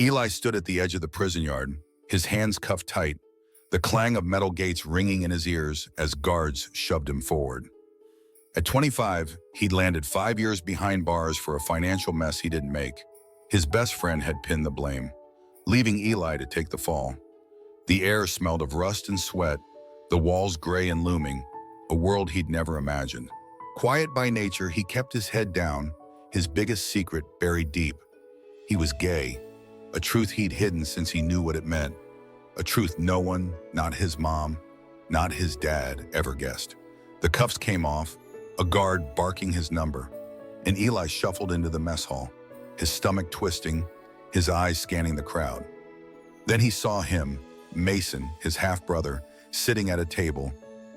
Eli stood at the edge of the prison yard, his hands cuffed tight, the clang of metal gates ringing in his ears as guards shoved him forward. At 25, he'd landed 5 years behind bars for a financial mess he didn't make. His best friend had pinned the blame, leaving Eli to take the fall. The air smelled of rust and sweat, the walls gray and looming, a world he'd never imagined. Quiet by nature, he kept his head down, his biggest secret buried deep. He was gay, a truth he'd hidden since he knew what it meant, a truth no one, not his mom, not his dad, ever guessed. The cuffs came off, a guard barking his number, and Eli shuffled into the mess hall, his stomach twisting, his eyes scanning the crowd. Then he saw him, Mason, his half-brother, sitting at a table,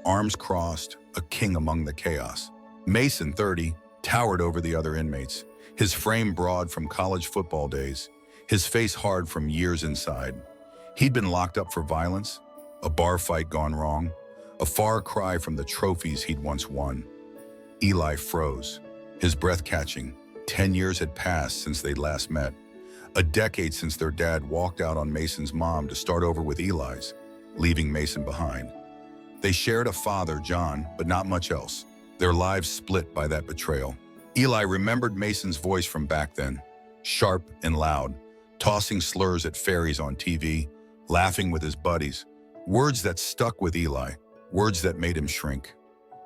arms crossed, a king among the chaos. Mason, 30, towered over the other inmates, his frame broad from college football days, his face hard from years inside. He'd been locked up for violence, a bar fight gone wrong, a far cry from the trophies he'd once won. Eli froze, his breath catching. 10 years had passed since they'd last met. A decade since their dad walked out on Mason's mom to start over with Eli's, leaving Mason behind. They shared a father, John, but not much else. Their lives split by that betrayal. Eli remembered Mason's voice from back then, sharp and loud, tossing slurs at fairies on TV, laughing with his buddies, words that stuck with Eli, words that made him shrink.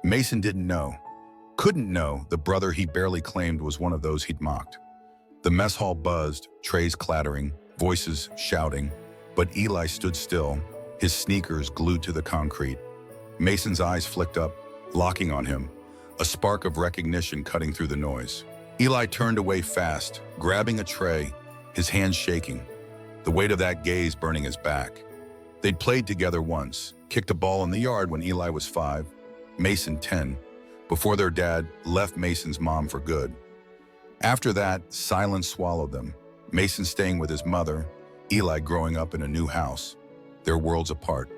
Mason didn't know, couldn't know the brother he barely claimed was one of those he'd mocked. The mess hall buzzed, trays clattering, voices shouting, but Eli stood still, his sneakers glued to the concrete. Mason's eyes flicked up, locking on him, a spark of recognition cutting through the noise. Eli turned away fast, grabbing a tray, his hands shaking, the weight of that gaze burning his back. They'd played together once, kicked a ball in the yard when Eli was 5, Mason 10, before their dad left Mason's mom for good. After that, silence swallowed them, Mason staying with his mother, Eli growing up in a new house, their worlds apart.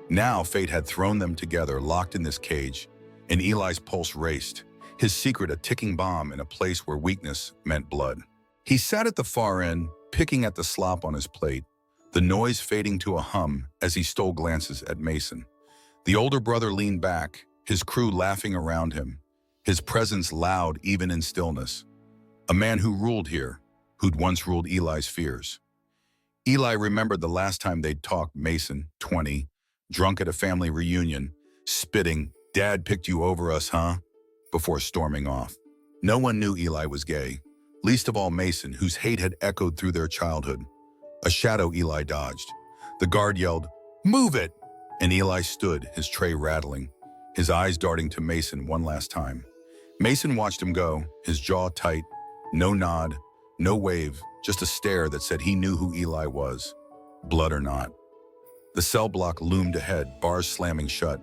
Now fate had thrown them together, locked in this cage, and Eli's pulse raced, his secret a ticking bomb in a place where weakness meant blood. He sat at the far end, picking at the slop on his plate, the noise fading to a hum as he stole glances at Mason. The older brother leaned back, his crew laughing around him, his presence loud even in stillness. A man who ruled here, who'd once ruled Eli's fears. Eli remembered the last time they'd talked. Mason, 20, drunk at a family reunion, spitting, "Dad picked you over us, huh?" before storming off. No one knew Eli was gay, least of all Mason, whose hate had echoed through their childhood. A shadow Eli dodged. The guard yelled, "Move it!" And Eli stood, his tray rattling, his eyes darting to Mason one last time. Mason watched him go, his jaw tight, no nod, no wave, just a stare that said he knew who Eli was, blood or not. The cell block loomed ahead, bars slamming shut,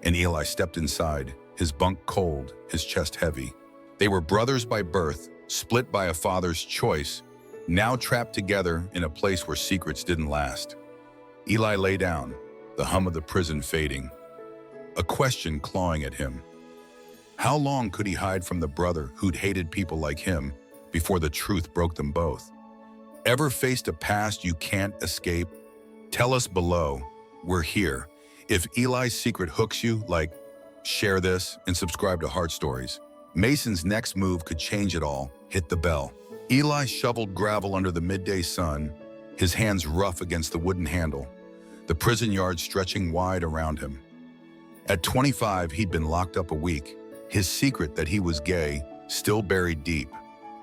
and Eli stepped inside, his bunk cold, his chest heavy. They were brothers by birth, split by a father's choice, now trapped together in a place where secrets didn't last. Eli lay down, the hum of the prison fading, a question clawing at him. How long could he hide from the brother who'd hated people like him before the truth broke them both? Ever faced a past you can't escape? Tell us below. We're here. If Eli's secret hooks you, share this and subscribe to Heart Stories. Mason's next move could change it all. Hit the bell. Eli shoveled gravel under the midday sun, his hands rough against the wooden handle, the prison yard stretching wide around him. At 25, he'd been locked up a week, his secret that he was gay still buried deep,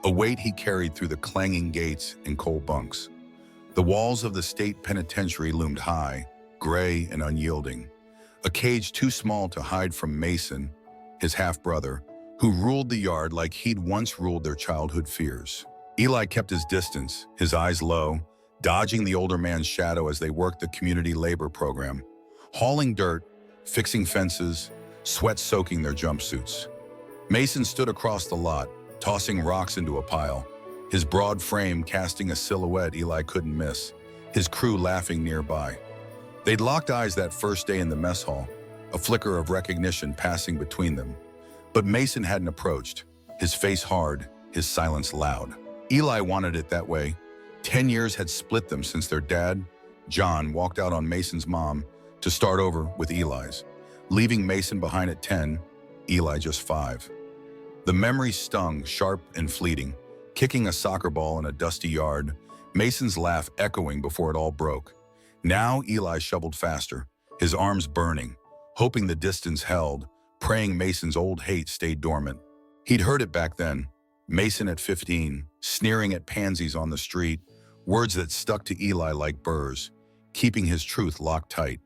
a weight he carried through the clanging gates and cold bunks. The walls of the state penitentiary loomed high, gray and unyielding, a cage too small to hide from Mason, his half-brother, who ruled the yard like he'd once ruled their childhood fears. Eli kept his distance, his eyes low, dodging the older man's shadow as they worked the community labor program, hauling dirt, fixing fences, sweat soaking their jumpsuits. Mason stood across the lot, tossing rocks into a pile, his broad frame casting a silhouette Eli couldn't miss, his crew laughing nearby. They'd locked eyes that first day in the mess hall, a flicker of recognition passing between them. But Mason hadn't approached, his face hard, his silence loud. Eli wanted it that way, 10 years had split them since their dad, John, walked out on Mason's mom to start over with Eli's, leaving Mason behind at 10, Eli just 5. The memory stung, sharp and fleeting, kicking a soccer ball in a dusty yard, Mason's laugh echoing before it all broke. Now Eli shoveled faster, his arms burning, hoping the distance held, praying Mason's old hate stayed dormant. He'd heard it back then, Mason at 15, sneering at pansies on the street, words that stuck to Eli like burrs, keeping his truth locked tight.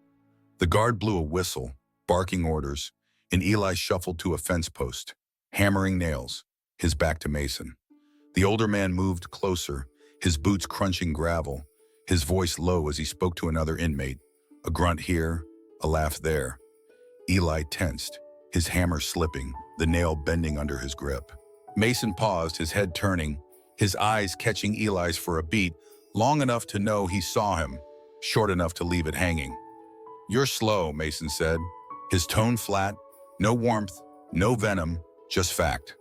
The guard blew a whistle, barking orders, and Eli shuffled to a fence post, hammering nails, his back to Mason. The older man moved closer, his boots crunching gravel, his voice low as he spoke to another inmate, a grunt here, a laugh there. Eli tensed, his hammer slipping, the nail bending under his grip. Mason paused, his head turning, his eyes catching Eli's for a beat, long enough to know he saw him, short enough to leave it hanging. "You're slow," Mason said, his tone flat, no warmth, no venom, just fact.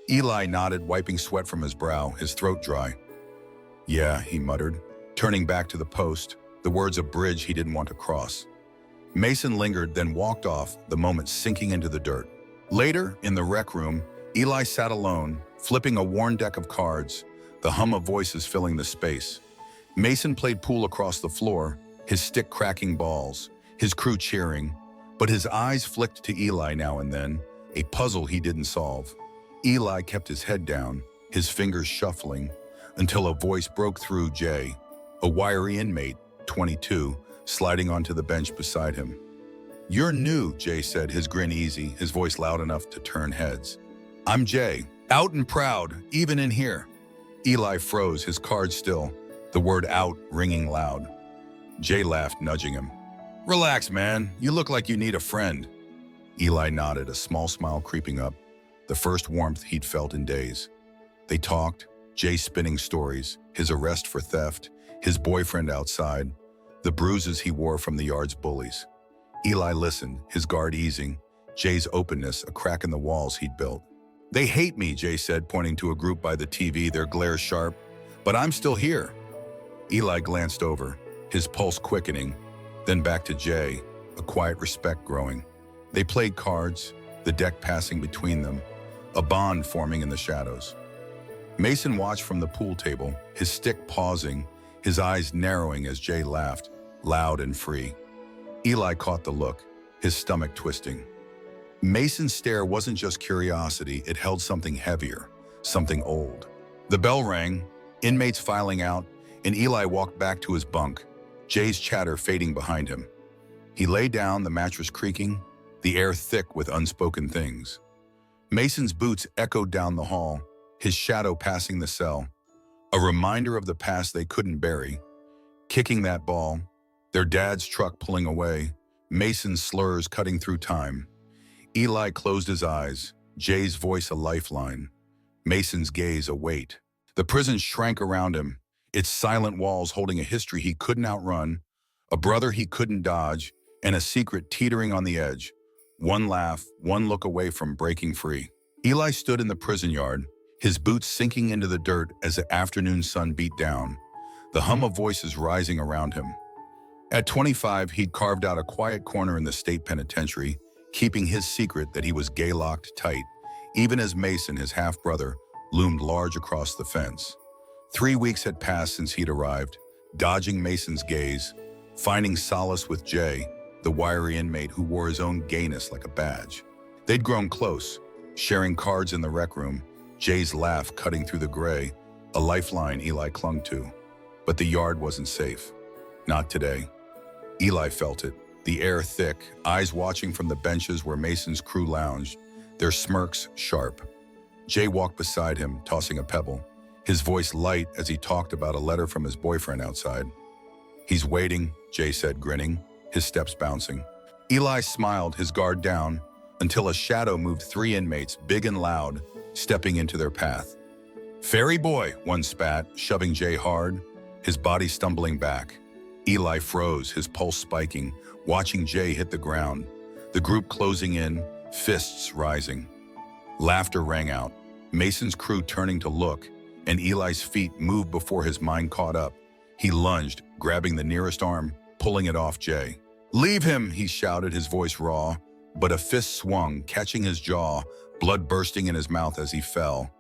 Eli nodded, wiping sweat from his brow, his throat dry. "Yeah," he muttered, turning back to the post, the words a bridge he didn't want to cross. Mason lingered, then walked off, the moment sinking into the dirt. Later, in the rec room, Eli sat alone, flipping a worn deck of cards, the hum of voices filling the space. Mason played pool across the floor, his stick cracking balls, his crew cheering, but his eyes flicked to Eli now and then, a puzzle he didn't solve. Eli kept his head down, his fingers shuffling, until a voice broke through Jay, a wiry inmate, 22, sliding onto the bench beside him. "You're new," Jay said, his grin easy, his voice loud enough to turn heads. "I'm Jay, out and proud, even in here." Eli froze, his card still, the word out ringing loud. Jay laughed, nudging him. "Relax, man, you look like you need a friend." Eli nodded, a small smile creeping up, the first warmth he'd felt in days. They talked, Jay spinning stories, his arrest for theft, his boyfriend outside, the bruises he wore from the yard's bullies. Eli listened, his guard easing, Jay's openness a crack in the walls he'd built. "They hate me," Jay said, pointing to a group by the TV, their glare sharp, "but I'm still here." Eli glanced over, his pulse quickening, then back to Jay, a quiet respect growing. They played cards, the deck passing between them, a bond forming in the shadows. Mason watched from the pool table, his stick pausing, his eyes narrowing as Jay laughed, loud and free. Eli caught the look, his stomach twisting. Mason's stare wasn't just curiosity, it held something heavier, something old. The bell rang, inmates filing out, and Eli walked back to his bunk, Jay's chatter fading behind him. He lay down, the mattress creaking, the air thick with unspoken things. Mason's boots echoed down the hall, his shadow passing the cell, a reminder of the past they couldn't bury. Kicking that ball, their dad's truck pulling away, Mason's slurs cutting through time. Eli closed his eyes, Jay's voice a lifeline, Mason's gaze a weight. The prison shrank around him, its silent walls holding a history he couldn't outrun, a brother he couldn't dodge, and a secret teetering on the edge. One laugh, one look away from breaking free. Eli stood in the prison yard, his boots sinking into the dirt as the afternoon sun beat down, the hum of voices rising around him. At 25, he'd carved out a quiet corner in the state penitentiary, keeping his secret that he was gay-locked tight, even as Mason, his half-brother, loomed large across the fence. 3 weeks had passed since he'd arrived, dodging Mason's gaze, finding solace with Jay, the wiry inmate who wore his own gayness like a badge. They'd grown close, sharing cards in the rec room, Jay's laugh cutting through the gray, a lifeline Eli clung to. But the yard wasn't safe. Not today. Eli felt it, the air thick, eyes watching from the benches where Mason's crew lounged, their smirks sharp. Jay walked beside him, tossing a pebble, his voice light as he talked about a letter from his boyfriend outside. "He's waiting," Jay said, grinning, his steps bouncing. Eli smiled, his guard down, until a shadow moved 3 inmates, big and loud, stepping into their path. "Fairy boy," one spat, shoving Jay hard, his body stumbling back. Eli froze, his pulse spiking, watching Jay hit the ground, the group closing in, fists rising. Laughter rang out, Mason's crew turning to look, and Eli's feet moved before his mind caught up. He lunged, grabbing the nearest arm, pulling it off Jay. "Leave him," he shouted, his voice raw, but a fist swung, catching his jaw, blood bursting in his mouth as he fell.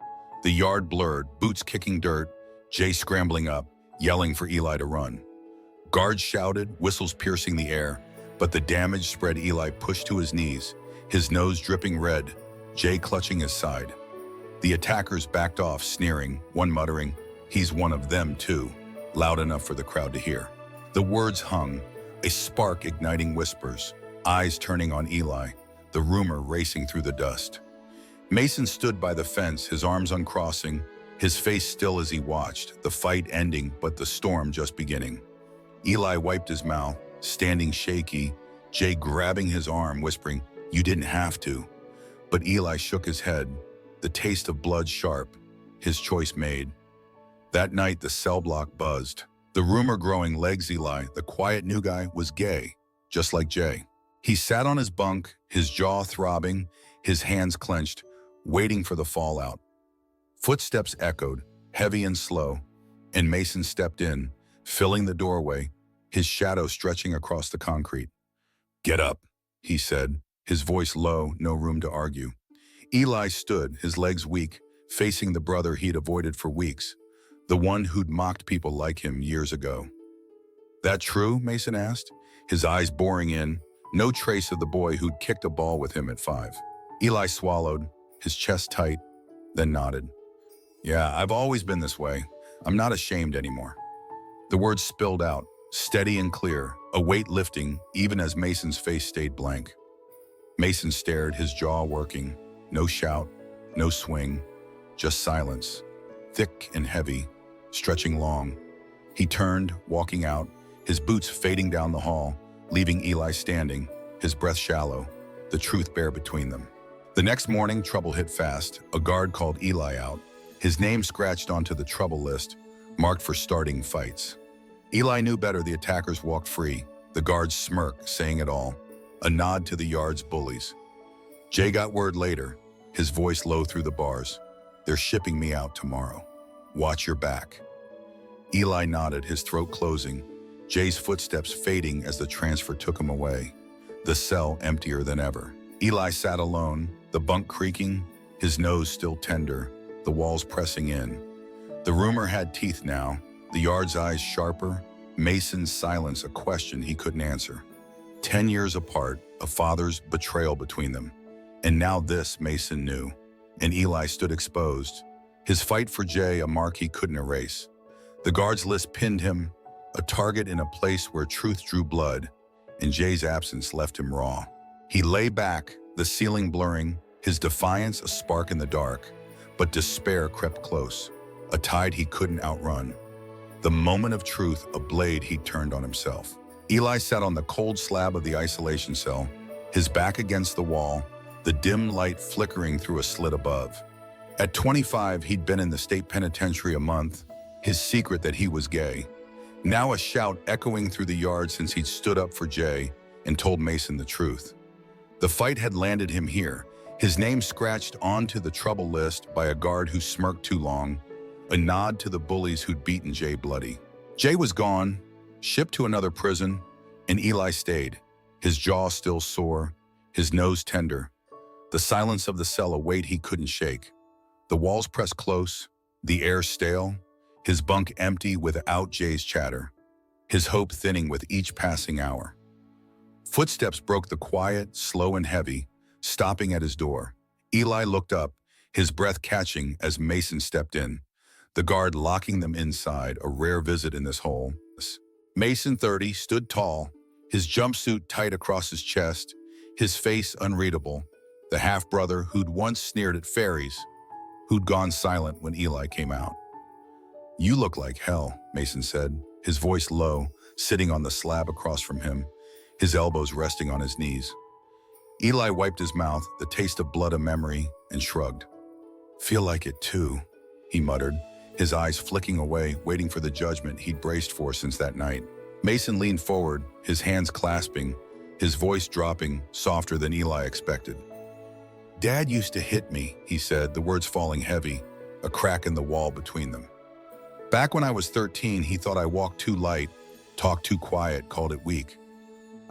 The yard blurred, boots kicking dirt, Jay scrambling up, yelling for Eli to run. Guards shouted, whistles piercing the air, but the damage spread. Eli pushed to his knees, his nose dripping red, Jay clutching his side. The attackers backed off, sneering, one muttering, "He's one of them too," loud enough for the crowd to hear. The words hung, a spark igniting whispers, eyes turning on Eli, the rumor racing through the dust. Mason stood by the fence, his arms uncrossing, his face still as he watched, the fight ending but the storm just beginning. Eli wiped his mouth, standing shaky, Jay grabbing his arm, whispering, "You didn't have to." But Eli shook his head, the taste of blood sharp, his choice made. That night, the cell block buzzed. The rumor growing legs. Eli, the quiet new guy, was gay, just like Jay. He sat on his bunk, his jaw throbbing, his hands clenched, waiting for the fallout. Footsteps echoed, heavy and slow, and Mason stepped in, filling the doorway, his shadow stretching across the concrete. "Get up," he said, his voice low, no room to argue. Eli stood, his legs weak, facing the brother he'd avoided for weeks, the one who'd mocked people like him years ago. "That true?" Mason asked, his eyes boring in, no trace of the boy who'd kicked a ball with him at 5. Eli swallowed, his chest tight, then nodded. "Yeah, I've always been this way. I'm not ashamed anymore." The words spilled out, steady and clear, a weight lifting even as Mason's face stayed blank. Mason stared, his jaw working. No shout, no swing, just silence, thick and heavy, stretching long. He turned, walking out, his boots fading down the hall, leaving Eli standing, his breath shallow, the truth bare between them. The next morning, trouble hit fast. A guard called Eli out, his name scratched onto the trouble list, marked for starting fights. Eli knew better. The attackers walked free, the guards smirk, saying it all, a nod to the yard's bullies. Jay got word later, his voice low through the bars. "They're shipping me out tomorrow. Watch your back." Eli nodded, his throat closing, Jay's footsteps fading as the transfer took him away, the cell emptier than ever. Eli sat alone, the bunk creaking, his nose still tender, the walls pressing in. The rumor had teeth now, the yard's eyes sharper, Mason's silence a question he couldn't answer. 10 years apart, a father's betrayal between them. And now this, Mason knew. And Eli stood exposed, his fight for Jay a mark he couldn't erase. The guards list pinned him, a target in a place where truth drew blood, and Jay's absence left him raw. He lay back, the ceiling blurring, his defiance a spark in the dark, but despair crept close, a tide he couldn't outrun. The moment of truth, a blade he turned on himself. Eli sat on the cold slab of the isolation cell, his back against the wall, the dim light flickering through a slit above. At 25, he'd been in the state penitentiary a month, his secret that he was gay. Now a shout echoing through the yard since he'd stood up for Jay and told Mason the truth. The fight had landed him here, his name scratched onto the trouble list by a guard who smirked too long, a nod to the bullies who'd beaten Jay bloody. Jay was gone, shipped to another prison, and Eli stayed, his jaw still sore, his nose tender, the silence of the cell a weight he couldn't shake. The walls pressed close, the air stale, his bunk empty without Jay's chatter, his hope thinning with each passing hour. Footsteps broke the quiet, slow and heavy, stopping at his door. Eli looked up, his breath catching as Mason stepped in, the guard locking them inside, a rare visit in this hole. Mason, 30, stood tall, his jumpsuit tight across his chest, his face unreadable, the half-brother who'd once sneered at fairies, who'd gone silent when Eli came out. "You look like hell," Mason said, his voice low, sitting on the slab across from him, his elbows resting on his knees. Eli wiped his mouth, the taste of blood a memory, and shrugged. "Feel like it too," he muttered, his eyes flicking away, waiting for the judgment he'd braced for since that night. Mason leaned forward, his hands clasping, his voice dropping, softer than Eli expected. "Dad used to hit me," he said, the words falling heavy, a crack in the wall between them. Back when I was 13, he thought I walked too light, talked too quiet, called it weak.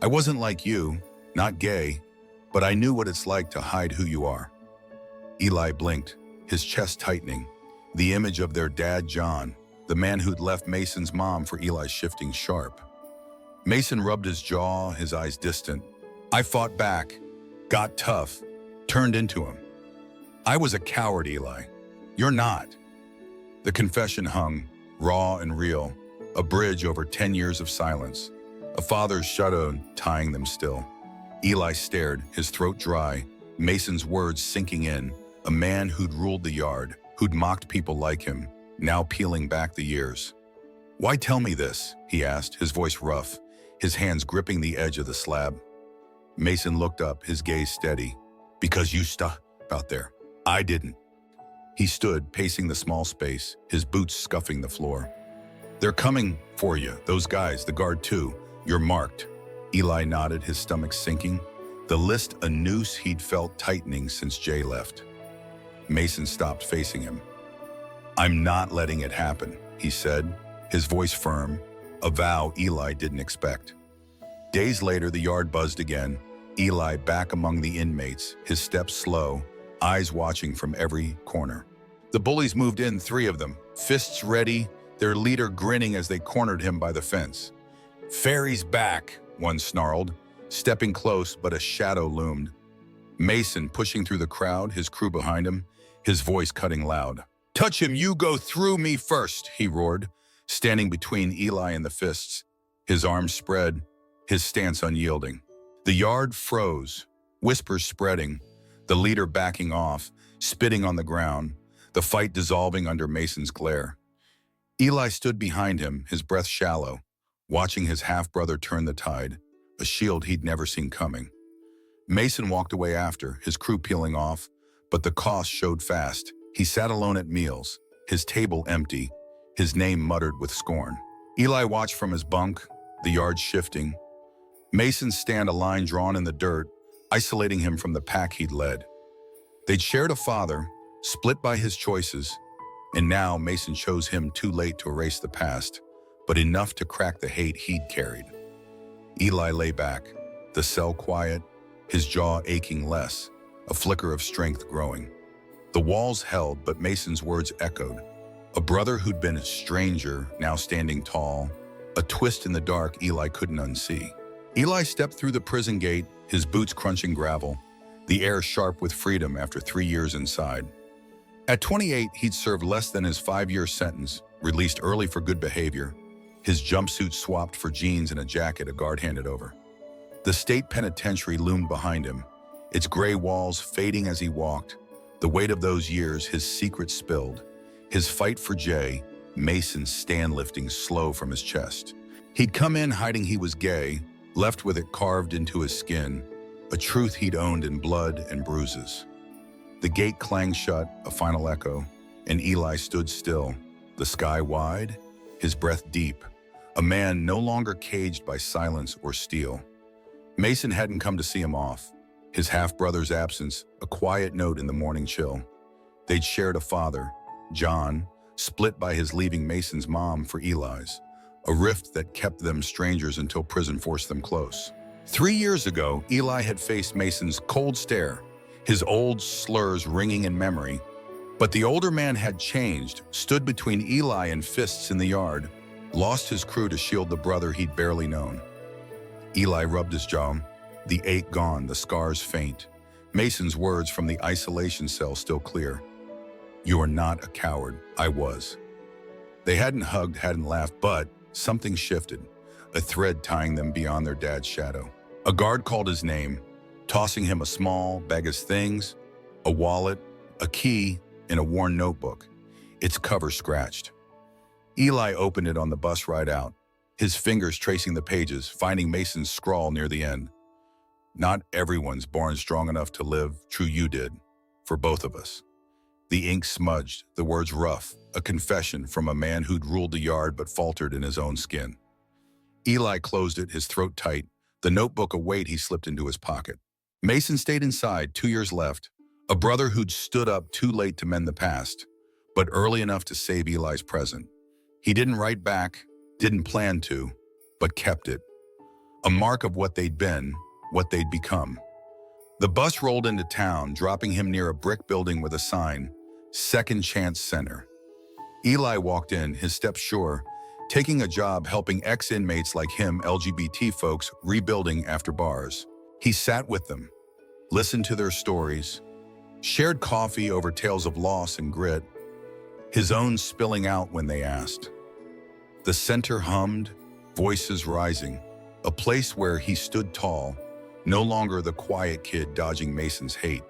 I wasn't like you, not gay, but I knew what it's like to hide who you are. Eli blinked, his chest tightening, the image of their dad, John, the man who'd left Mason's mom for Eli, shifting sharp. Mason rubbed his jaw, his eyes distant. I fought back, got tough, turned into him. I was a coward, Eli. You're not. The confession hung, raw and real, a bridge over 10 years of silence, a father's shadow tying them still. Eli stared, his throat dry, Mason's words sinking in, a man who'd ruled the yard, who'd mocked people like him, now peeling back the years. Why tell me this? He asked, his voice rough, his hands gripping the edge of the slab. Mason looked up, his gaze steady. Because you stuck out there. I didn't. He stood, pacing the small space, his boots scuffing the floor. They're coming for you, those guys, the guard too. You're marked. Eli nodded, his stomach sinking, the list a noose he'd felt tightening since Jay left. Mason stopped facing him. I'm not letting it happen, he said, his voice firm, a vow Eli didn't expect. Days later, the yard buzzed again, Eli back among the inmates, his steps slow, eyes watching from every corner. The bullies moved in, 3 of them, fists ready, their leader grinning as they cornered him by the fence. Fairies back, one snarled, stepping close, but a shadow loomed. Mason pushing through the crowd, his crew behind him, his voice cutting loud. Touch him, you go through me first, he roared, standing between Eli and the fists, his arms spread, his stance unyielding. The yard froze, whispers spreading, the leader backing off, spitting on the ground, the fight dissolving under Mason's glare. Eli stood behind him, his breath shallow, watching his half-brother turn the tide, a shield he'd never seen coming. Mason walked away after, his crew peeling off, but the cost showed fast. He sat alone at meals, his table empty, his name muttered with scorn. Eli watched from his bunk, the yard shifting. Mason stand a line drawn in the dirt, isolating him from the pack he'd led. They'd shared a father, split by his choices, and now Mason chose him too late to erase the past, but enough to crack the hate he'd carried. Eli lay back, the cell quiet, his jaw aching less, a flicker of strength growing. The walls held, but Mason's words echoed. A brother who'd been a stranger, now standing tall, a twist in the dark Eli couldn't unsee. Eli stepped through the prison gate, his boots crunching gravel, the air sharp with freedom after 3 years inside. At 28, he'd served less than his 5-year sentence, released early for good behavior, his jumpsuit swapped for jeans and a jacket a guard handed over. The state penitentiary loomed behind him, its gray walls fading as he walked, the weight of those years his secret spilled, his fight for Jay, Mason's stand lifting slow from his chest. He'd come in hiding he was gay, left with it carved into his skin, a truth he'd owned in blood and bruises. The gate clanged shut, a final echo, and Eli stood still, the sky wide, his breath deep, a man no longer caged by silence or steel. Mason hadn't come to see him off, his half-brother's absence, a quiet note in the morning chill. They'd shared a father, John, split by his leaving Mason's mom for Eli's, a rift that kept them strangers until prison forced them close. 3 years ago, Eli had faced Mason's cold stare, his old slurs ringing in memory, but the older man had changed, stood between Eli and fists in the yard, lost his crew to shield the brother he'd barely known. Eli rubbed his jaw, the ache gone, the scars faint. Mason's words from the isolation cell still clear. You are not a coward, I was. They hadn't hugged, hadn't laughed, but something shifted, a thread tying them beyond their dad's shadow. A guard called his name, tossing him a small bag of things, a wallet, a key, and a worn notebook, its cover scratched. Eli opened it on the bus ride out, his fingers tracing the pages, finding Mason's scrawl near the end. Not everyone's born strong enough to live, true you did, for both of us. The ink smudged, the words rough, a confession from a man who'd ruled the yard but faltered in his own skin. Eli closed it, his throat tight, the notebook a weight he slipped into his pocket. Mason stayed inside, 2 years left, a brother who'd stood up too late to mend the past, but early enough to save Eli's present. He didn't write back, didn't plan to, but kept it. A mark of what they'd been, what they'd become. The bus rolled into town, dropping him near a brick building with a sign, Second Chance Center. Eli walked in, his steps sure, taking a job helping ex-inmates like him, LGBT folks, rebuilding after bars. He sat with them, listened to their stories, shared coffee over tales of loss and grit, his own spilling out when they asked. The center hummed, voices rising, a place where he stood tall, no longer the quiet kid dodging Mason's hate.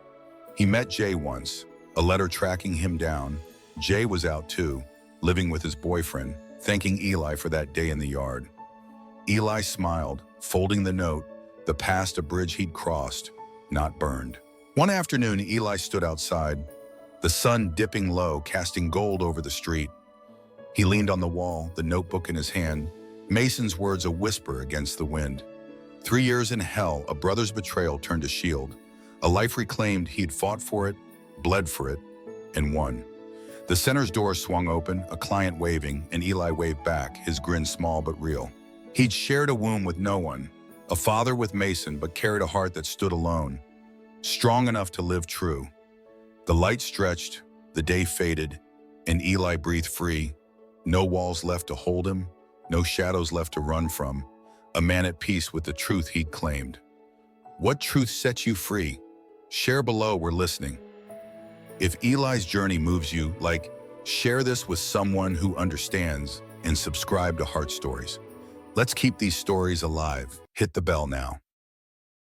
He met Jay once, a letter tracking him down. Jay was out too, living with his boyfriend, thanking Eli for that day in the yard. Eli smiled, folding the note, the past a bridge he'd crossed, not burned. One afternoon, Eli stood outside, the sun dipping low, casting gold over the street. He leaned on the wall, the notebook in his hand, Mason's words a whisper against the wind. 3 years in hell, a brother's betrayal turned to shield. A life reclaimed, he'd fought for it, bled for it, and won. The center's door swung open, a client waving, and Eli waved back, his grin small but real. He'd shared a womb with no one, a father with Mason, but carried a heart that stood alone, strong enough to live true. The light stretched, the day faded, and Eli breathed free. No walls left to hold him, no shadows left to run from, a man at peace with the truth he'd claimed. What truth sets you free? Share below, we're listening. If Eli's journey moves you, share this with someone who understands and subscribe to Heart Stories. Let's keep these stories alive. Hit the bell now.